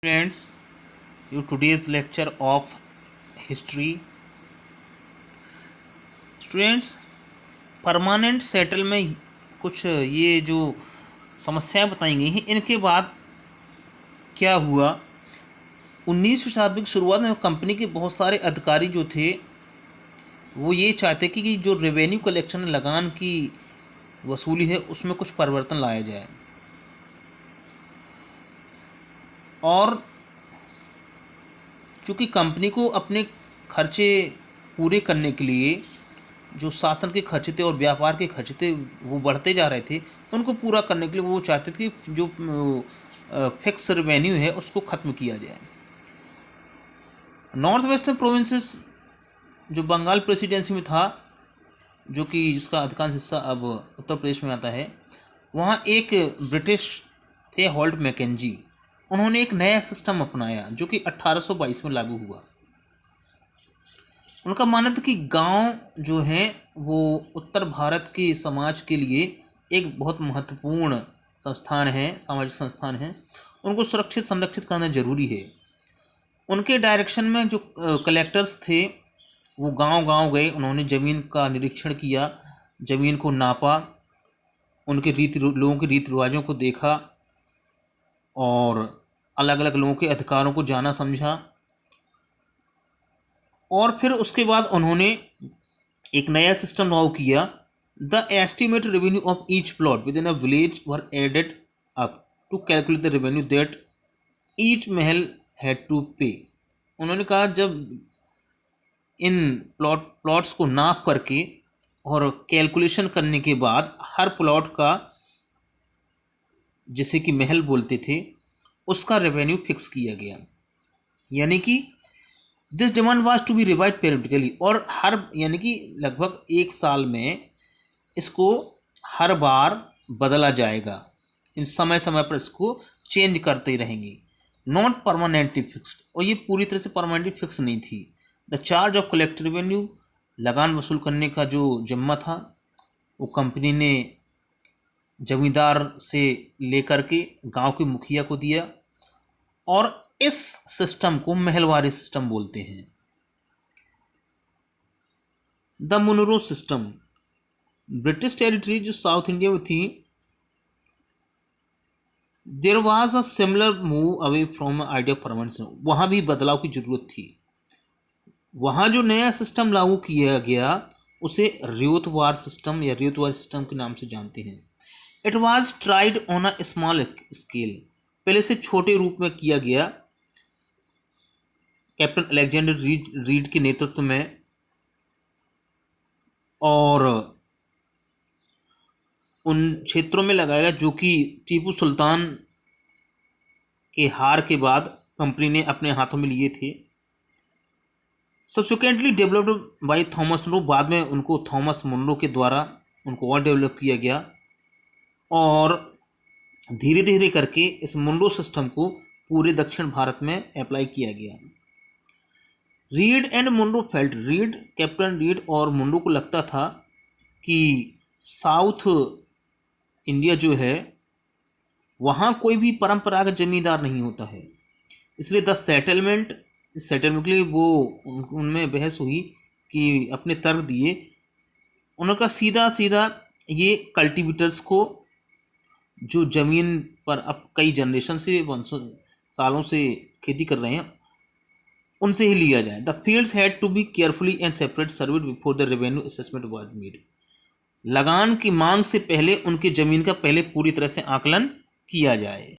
Students, you today's lecture of history. Students, permanent settle में कुछ ये जो समस्याएं बताई गई हैं, इनके बाद क्या हुआ। 19वीं शताब्दी की शुरुआत में कंपनी के बहुत सारे अधिकारी जो थे वो ये चाहते कि जो रेवेन्यू कलेक्शन लगान की वसूली है उसमें कुछ परिवर्तन लाया जाए, और चूँकि कंपनी को अपने खर्चे पूरे करने के लिए जो शासन के खर्चे थे और व्यापार के खर्चे थे वो बढ़ते जा रहे थे, उनको पूरा करने के लिए वो चाहते थे कि जो फिक्स रेवेन्यू है उसको ख़त्म किया जाए। नॉर्थ वेस्टर्न प्रोविंसेस जो बंगाल प्रेसिडेंसी में था, जो कि जिसका अधिकांश हिस्सा अब उत्तर प्रदेश में आता है, वहाँ एक ब्रिटिश थे हॉल्ट मैकेंजी। उन्होंने एक नया सिस्टम अपनाया जो कि 1822 में लागू हुआ। उनका मानना था कि गांव जो हैं वो उत्तर भारत के समाज के लिए एक बहुत महत्वपूर्ण संस्थान है, सामाजिक संस्थान है, उनको सुरक्षित संरक्षित करना जरूरी है। उनके डायरेक्शन में जो कलेक्टर्स थे वो गांव-गांव गए, उन्होंने ज़मीन का निरीक्षण किया, ज़मीन को नापा, उनके लोगों के रीति रिवाजों को देखा और अलग अलग लोगों के अधिकारों को जाना समझा, और फिर उसके बाद उन्होंने एक नया सिस्टम लागू किया। The estimate revenue of each plot within a village were added up to calculate the revenue that each mahal had to pay. उन्होंने कहा जब इन प्लॉट्स को नाप करके और कैलकुलेशन करने के बाद हर प्लॉट का, जिसे कि महल बोलते थे, उसका रेवेन्यू फिक्स किया गया। यानी कि this demand was to be revise periodically, और हर यानी कि लगभग एक साल में इसको हर बार बदला जाएगा, इन समय समय पर इसको चेंज करते रहेंगे, नॉट परमानेंटली फिक्स्ड। और ये पूरी तरह से परमानेंटली फिक्स नहीं थी। The charge of collect revenue, लगान वसूल करने का जो जिम्मा था वो कंपनी ने जमींदार से लेकर के गांव के मुखिया को दिया, और इस सिस्टम को महलवारी सिस्टम बोलते हैं। The Munro system, British territory जो साउथ इंडिया में थी, there was a similar move away from idea of permanent. वहाँ भी बदलाव की जरूरत थी। वहाँ जो नया सिस्टम लागू किया गया उसे रियोतवार सिस्टम या रियोतवार सिस्टम के नाम से जानते हैं। It was tried on a small scale, पहले से छोटे रूप में किया गया, कैप्टन अलेक्जेंडर रीड के नेतृत्व में, और उन क्षेत्रों में लगाया गया जो कि टीपू सुल्तान के हार के बाद कंपनी ने अपने हाथों में लिए थे। Subsequently developed by Thomas Munro, बाद में उनको थॉमस मुनरो के द्वारा उनको और डेवलप किया गया, और धीरे धीरे करके इस मुनरो सिस्टम को पूरे दक्षिण भारत में अप्लाई किया गया। Read and Munro felt, Read, captain Read और मुनरो को लगता था कि साउथ इंडिया जो है वहाँ कोई भी परंपरागत जमींदार नहीं होता है, इसलिए द सेटलमेंट, इस सेटलमेंट के लिए वो उनमें बहस हुई कि अपने तर्क दिए। उनका सीधा सीधा ये कल्टीवेटर्स को, जो ज़मीन पर अब कई जनरेशन से, 100 सालों से खेती कर रहे हैं, उनसे ही लिया जाए। The fields had to be carefully and separate surveyed before the revenue assessment was made. लगान की मांग से पहले उनकी ज़मीन का पहले पूरी तरह से आकलन किया जाए।